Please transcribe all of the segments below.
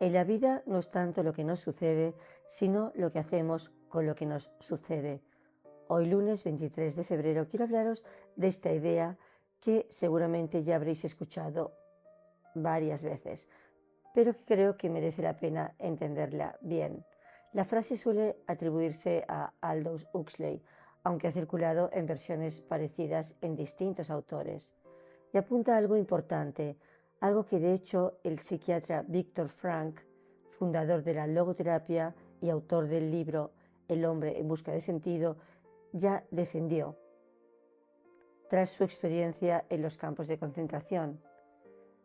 En la vida no es tanto lo que nos sucede, sino lo que hacemos con lo que nos sucede. Hoy lunes 23 de febrero quiero hablaros de esta idea que seguramente ya habréis escuchado varias veces, pero que creo que merece la pena entenderla bien. La frase suele atribuirse a Aldous Huxley, aunque ha circulado en versiones parecidas en distintos autores. Y apunta a algo importante, algo que de hecho el psiquiatra Viktor Frankl, fundador de la logoterapia y autor del libro El hombre en busca de sentido, ya defendió tras su experiencia en los campos de concentración.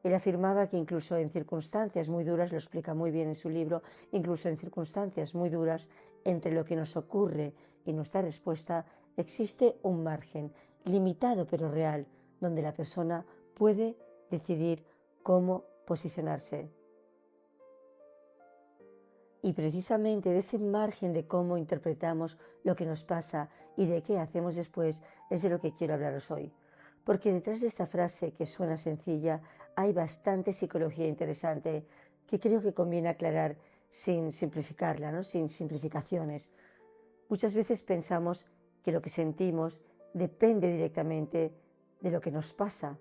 Él afirmaba que incluso en circunstancias muy duras, lo explica muy bien en su libro, incluso en circunstancias muy duras, entre lo que nos ocurre y nuestra respuesta, existe un margen, limitado pero real, donde la persona puede decidir cómo posicionarse. Y precisamente de ese margen de cómo interpretamos lo que nos pasa y de qué hacemos después es de lo que quiero hablaros hoy. Porque detrás de esta frase que suena sencilla hay bastante psicología interesante que creo que conviene aclarar sin simplificarla, ¿no? Sin simplificaciones. Muchas veces pensamos que lo que sentimos depende directamente de lo que nos pasa,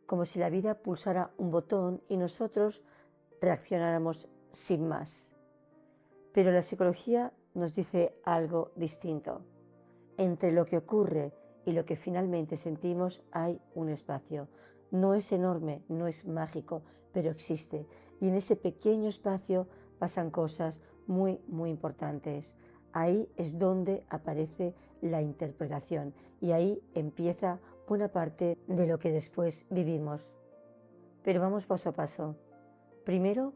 como si la vida pulsara un botón y nosotros reaccionáramos sin más. Pero la psicología nos dice algo distinto. Entre lo que ocurre y lo que finalmente sentimos hay un espacio. No es enorme, no es mágico, pero existe. Y en ese pequeño espacio pasan cosas muy, muy importantes. Ahí es donde aparece la interpretación y ahí empieza buena parte de lo que después vivimos. Pero vamos paso a paso. Primero,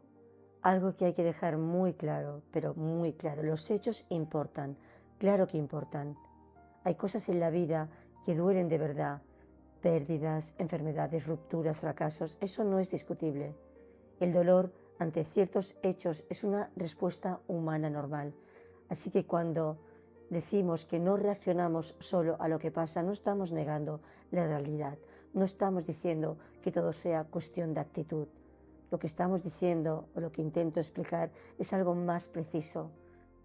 algo que hay que dejar muy claro, pero muy claro. Los hechos importan, claro que importan. Hay cosas en la vida que duelen de verdad. Pérdidas, enfermedades, rupturas, fracasos, eso no es discutible. El dolor ante ciertos hechos es una respuesta humana normal. Así que cuando decimos que no reaccionamos solo a lo que pasa, no estamos negando la realidad. No estamos diciendo que todo sea cuestión de actitud. Lo que estamos diciendo o lo que intento explicar es algo más preciso,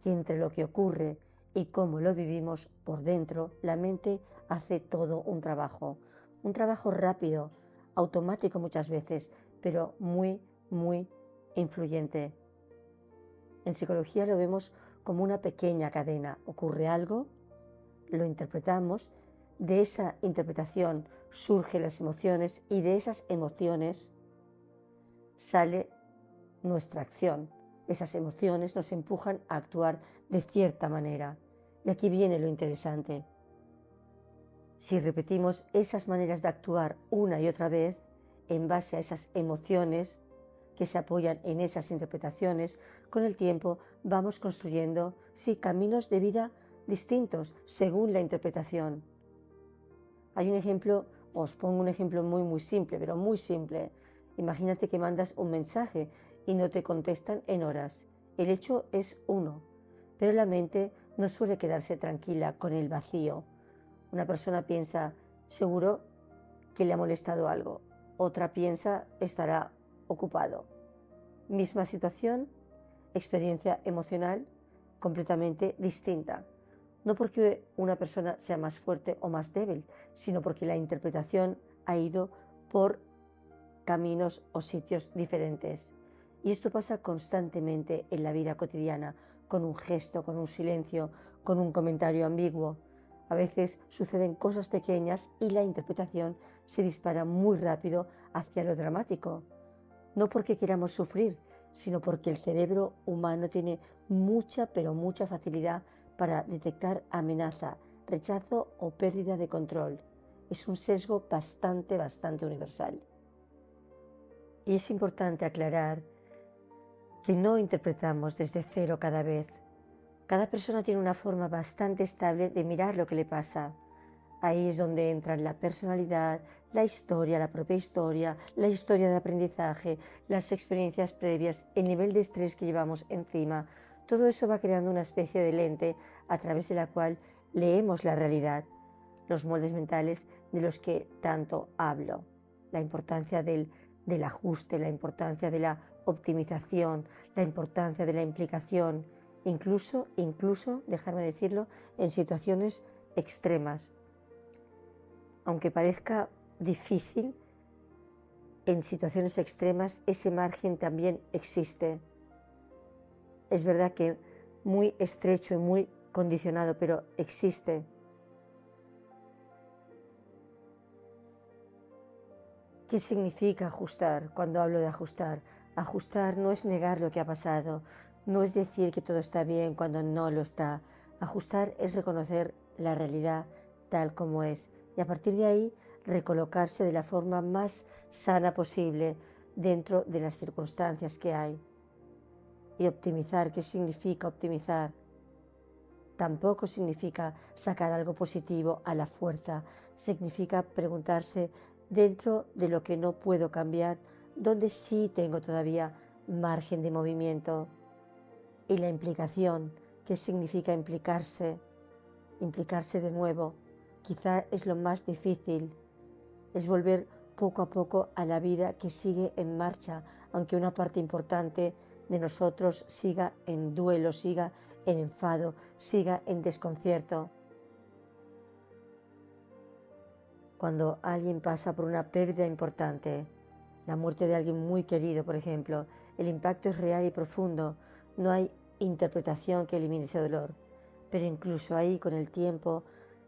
que entre lo que ocurre y cómo lo vivimos por dentro, la mente hace todo un trabajo rápido, automático muchas veces, pero muy, muy influyente. En psicología lo vemos como una pequeña cadena. Ocurre algo, lo interpretamos, de esa interpretación surgen las emociones y de esas emociones sale nuestra acción. Esas emociones nos empujan a actuar de cierta manera. Y aquí viene lo interesante. Si repetimos esas maneras de actuar una y otra vez, en base a esas emociones que se apoyan en esas interpretaciones, con el tiempo vamos construyendo, sí, caminos de vida distintos según la interpretación. Hay un ejemplo, os pongo un ejemplo muy simple, pero muy simple. Imagínate que mandas un mensaje y no te contestan en horas. El hecho es uno, pero la mente no suele quedarse tranquila con el vacío. Una persona piensa, seguro que le ha molestado algo. Otra piensa, estará ocupado. Misma situación, experiencia emocional completamente distinta. No porque una persona sea más fuerte o más débil, sino porque la interpretación ha ido por caminos o sitios diferentes. Y esto pasa constantemente en la vida cotidiana, con un gesto, con un silencio, con un comentario ambiguo. A veces suceden cosas pequeñas y la interpretación se dispara muy rápido hacia lo dramático. No porque queramos sufrir, sino porque el cerebro humano tiene mucha, pero mucha facilidad para detectar amenaza, rechazo o pérdida de control. Es un sesgo bastante universal. Y es importante aclarar que no interpretamos desde cero cada vez. Cada persona tiene una forma bastante estable de mirar lo que le pasa. Ahí es donde entran la personalidad, la historia, la propia historia, la historia de aprendizaje, las experiencias previas, el nivel de estrés que llevamos encima. Todo eso va creando una especie de lente a través de la cual leemos la realidad, los moldes mentales de los que tanto hablo. La importancia del del ajuste, la importancia de la optimización, la importancia de la implicación, incluso, dejarme decirlo, en situaciones extremas. Aunque parezca difícil, en situaciones extremas ese margen también existe. Es verdad que muy estrecho y muy condicionado, pero existe. ¿Qué significa ajustar? Cuando hablo de ajustar, ajustar no es negar lo que ha pasado, no es decir que todo está bien cuando no lo está. Ajustar es reconocer la realidad tal como es y a partir de ahí recolocarse de la forma más sana posible dentro de las circunstancias que hay. Y optimizar, ¿qué significa optimizar? Tampoco significa sacar algo positivo a la fuerza, significa preguntarse dentro de lo que no puedo cambiar, donde sí tengo todavía margen de movimiento. Y la implicación, ¿qué significa implicarse? Implicarse de nuevo, quizá es lo más difícil, es volver poco a poco a la vida que sigue en marcha, aunque una parte importante de nosotros siga en duelo, siga en enfado, siga en desconcierto. Cuando alguien pasa por una pérdida importante, la muerte de alguien muy querido, por ejemplo, el impacto es real y profundo, no hay interpretación que elimine ese dolor, pero incluso ahí con el tiempo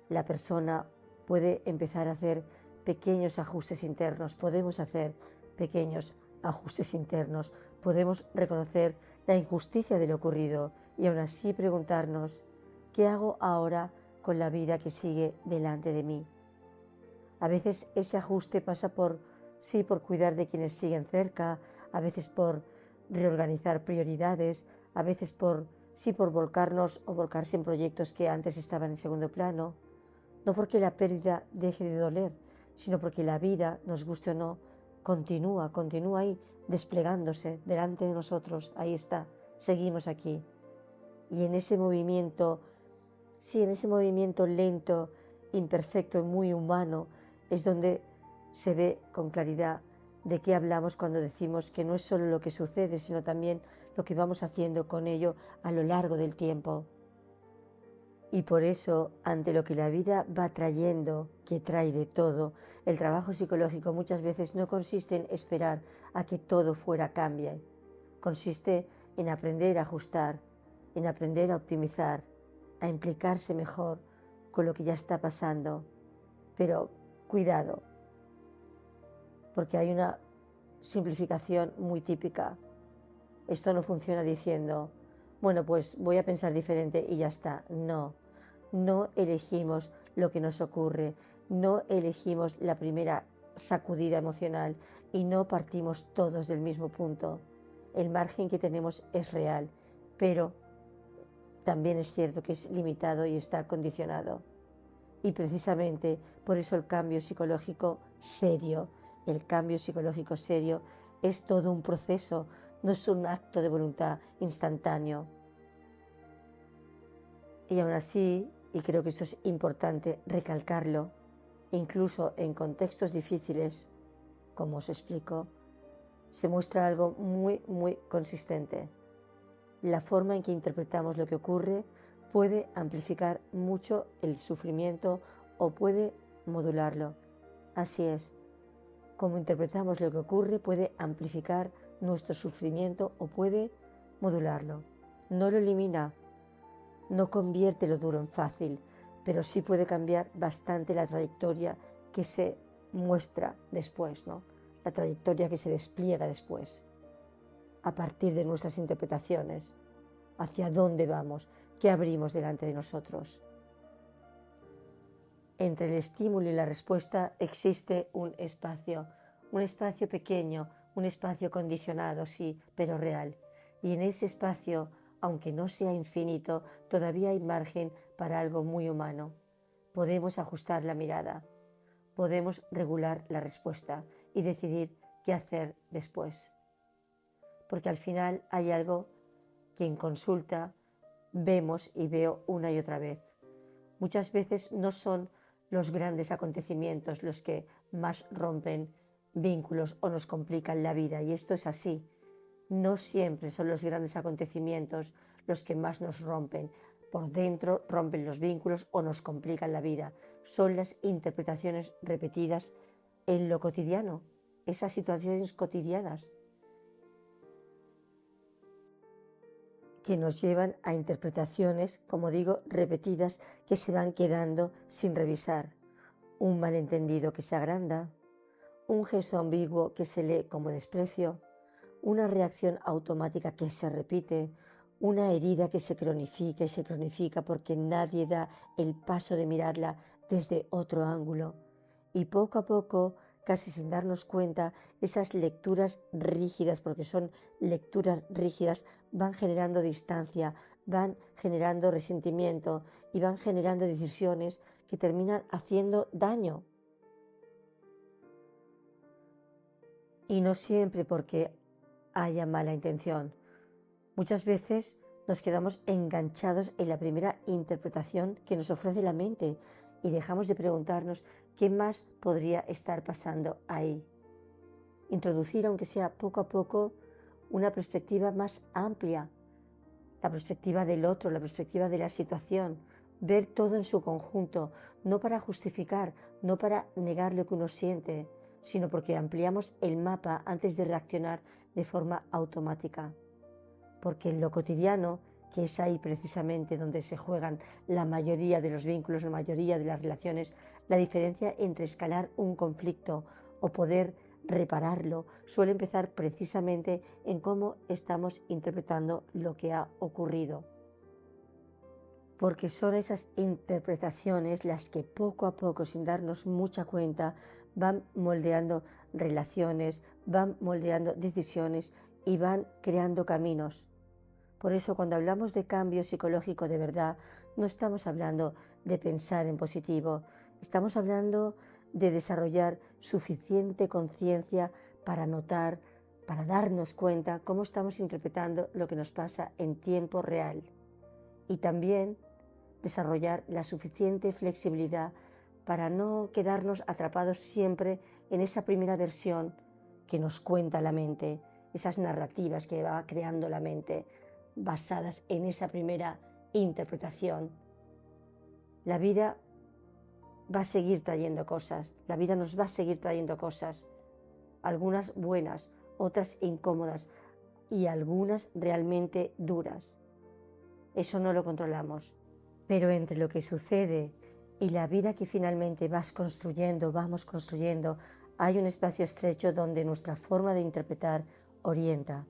la persona puede empezar a hacer pequeños ajustes internos, podemos hacer pequeños ajustes internos, podemos reconocer la injusticia de lo ocurrido y aún así preguntarnos, ¿qué hago ahora con la vida que sigue delante de mí? A veces ese ajuste pasa por cuidar de quienes siguen cerca, a veces por reorganizar prioridades, a veces por volcarnos o volcarse en proyectos que antes estaban en segundo plano. No porque la pérdida deje de doler, sino porque la vida, nos guste o no, continúa ahí desplegándose delante de nosotros. Ahí está, seguimos aquí. Y en ese movimiento, lento, imperfecto y muy humano, es donde se ve con claridad de qué hablamos cuando decimos que no es solo lo que sucede, sino también lo que vamos haciendo con ello a lo largo del tiempo. Y por eso, ante lo que la vida va trayendo, que trae de todo, el trabajo psicológico muchas veces no consiste en esperar a que todo fuera cambie. Consiste en aprender a ajustar, en aprender a optimizar, a implicarse mejor con lo que ya está pasando. Pero cuidado, porque hay una simplificación muy típica. Esto no funciona diciendo, bueno, pues voy a pensar diferente y ya está. No elegimos lo que nos ocurre, no elegimos la primera sacudida emocional y no partimos todos del mismo punto. El margen que tenemos es real, pero también es cierto que es limitado y está condicionado. Y precisamente por eso el cambio psicológico serio es todo un proceso, no es un acto de voluntad instantáneo. Y aún así, y creo que esto es importante recalcarlo, incluso en contextos difíciles, como os explico, se muestra algo muy consistente. La forma en que interpretamos lo que ocurre puede amplificar mucho el sufrimiento o puede modularlo. Así es, como interpretamos lo que ocurre puede amplificar nuestro sufrimiento o puede modularlo. No lo elimina, no convierte lo duro en fácil, pero sí puede cambiar bastante la trayectoria que se muestra después, ¿no? La trayectoria que se despliega después, a partir de nuestras interpretaciones, hacia dónde vamos, qué abrimos delante de nosotros. Entre el estímulo y la respuesta existe un espacio pequeño, un espacio condicionado, sí, pero real. Y en ese espacio, aunque no sea infinito, todavía hay margen para algo muy humano. Podemos ajustar la mirada, podemos regular la respuesta y decidir qué hacer después. Porque al final hay algo que en consulta vemos y veo una y otra vez. Muchas veces no son los grandes acontecimientos los que más rompen vínculos o nos complican la vida, y esto es así. No siempre son los grandes acontecimientos los que más nos rompen. Por dentro rompen los vínculos o nos complican la vida. Son las interpretaciones repetidas en lo cotidiano, esas situaciones cotidianas que nos llevan a interpretaciones, como digo, repetidas, que se van quedando sin revisar. Un malentendido que se agranda, un gesto ambiguo que se lee como desprecio, una reacción automática que se repite, una herida que se cronifica y se cronifica porque nadie da el paso de mirarla desde otro ángulo. Y poco a poco, casi sin darnos cuenta, esas lecturas rígidas, porque son lecturas rígidas, van generando distancia, van generando resentimiento y van generando decisiones que terminan haciendo daño. Y no siempre porque haya mala intención. Muchas veces nos quedamos enganchados en la primera interpretación que nos ofrece la mente y dejamos de preguntarnos qué más podría estar pasando ahí. Introducir, aunque sea poco a poco, una perspectiva más amplia, la perspectiva del otro, la perspectiva de la situación, ver todo en su conjunto, no para justificar, no para negar lo que uno siente, sino porque ampliamos el mapa antes de reaccionar de forma automática. Porque en lo cotidiano, que es ahí precisamente donde se juegan la mayoría de los vínculos, la mayoría de las relaciones, la diferencia entre escalar un conflicto o poder repararlo suele empezar precisamente en cómo estamos interpretando lo que ha ocurrido. Porque son esas interpretaciones las que poco a poco, sin darnos mucha cuenta, van moldeando relaciones, van moldeando decisiones y van creando caminos. Por eso, cuando hablamos de cambio psicológico de verdad, no estamos hablando de pensar en positivo, estamos hablando de desarrollar suficiente conciencia para notar, para darnos cuenta cómo estamos interpretando lo que nos pasa en tiempo real. Y también desarrollar la suficiente flexibilidad para no quedarnos atrapados siempre en esa primera versión que nos cuenta la mente, esas narrativas que va creando la mente, basadas en esa primera interpretación. La vida va a seguir trayendo cosas, la vida nos va a seguir trayendo cosas, algunas buenas, otras incómodas y algunas realmente duras. Eso no lo controlamos, pero entre lo que sucede y la vida que finalmente vamos construyendo, hay un espacio estrecho donde nuestra forma de interpretar orienta.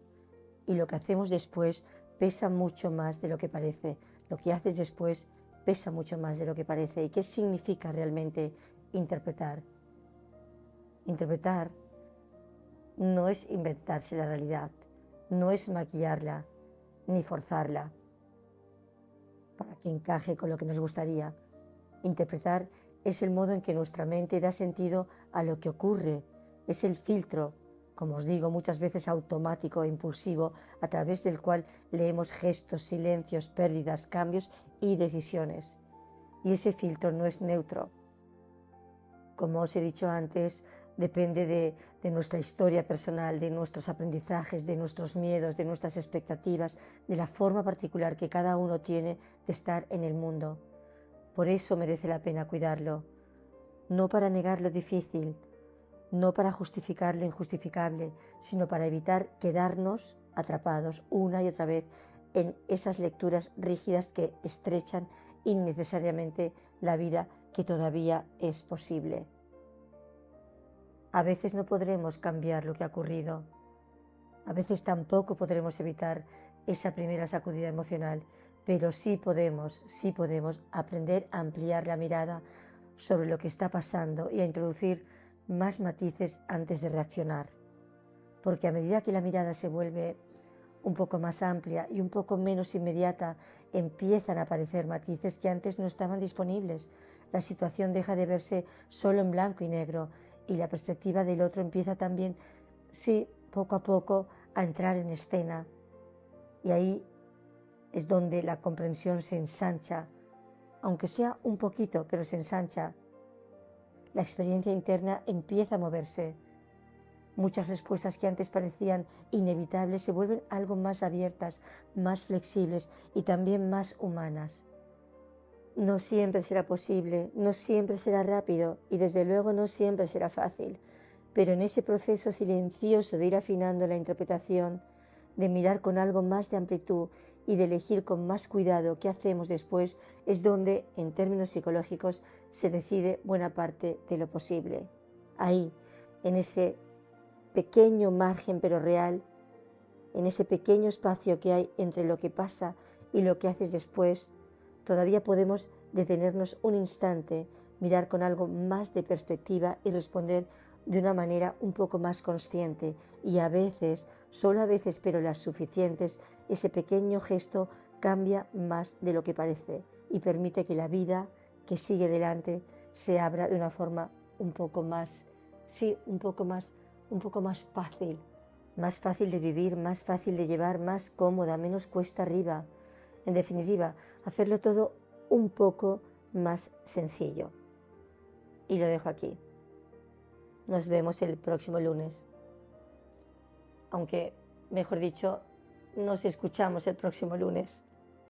Y lo que hacemos después pesa mucho más de lo que parece. Lo que haces después pesa mucho más de lo que parece. ¿Y qué significa realmente interpretar? Interpretar no es inventarse la realidad, no es maquillarla ni forzarla para que encaje con lo que nos gustaría. Interpretar es el modo en que nuestra mente da sentido a lo que ocurre, es el filtro, como os digo, muchas veces automático e impulsivo, a través del cual leemos gestos, silencios, pérdidas, cambios y decisiones. Y ese filtro no es neutro. Como os he dicho antes, depende de nuestra historia personal, de nuestros aprendizajes, de nuestros miedos, de nuestras expectativas, de la forma particular que cada uno tiene de estar en el mundo. Por eso merece la pena cuidarlo, no para negar lo difícil, no para justificar lo injustificable, sino para evitar quedarnos atrapados una y otra vez en esas lecturas rígidas que estrechan innecesariamente la vida que todavía es posible. A veces no podremos cambiar lo que ha ocurrido, a veces tampoco podremos evitar esa primera sacudida emocional, pero sí podemos aprender a ampliar la mirada sobre lo que está pasando y a introducir más matices antes de reaccionar. Porque a medida que la mirada se vuelve un poco más amplia y un poco menos inmediata, empiezan a aparecer matices que antes no estaban disponibles. La situación deja de verse solo en blanco y negro y la perspectiva del otro empieza también, sí, poco a poco a entrar en escena. Y ahí es donde la comprensión se ensancha, aunque sea un poquito, pero se ensancha. La experiencia interna empieza a moverse Muchas respuestas que antes parecían inevitables se vuelven algo más abiertas, más flexibles y también más humanas. No siempre será posible, no siempre será rápido y desde luego no siempre será fácil, pero en ese proceso silencioso de ir afinando la interpretación, de mirar con algo más de amplitud y de elegir con más cuidado qué hacemos después, es donde, en términos psicológicos, se decide buena parte de lo posible. Ahí, en ese pequeño margen pero real, en ese pequeño espacio que hay entre lo que pasa y lo que haces después, todavía podemos detenernos un instante, mirar con algo más de perspectiva y responder de una manera un poco más consciente. Y a veces, solo a veces, pero las suficientes, ese pequeño gesto cambia más de lo que parece y permite que la vida que sigue delante se abra de una forma un poco más, sí, un poco más fácil de vivir, más fácil de llevar, más cómoda, menos cuesta arriba. En definitiva, hacerlo todo un poco más sencillo. Y lo dejo aquí. Nos vemos el próximo lunes. Aunque, mejor dicho, nos escuchamos el próximo lunes.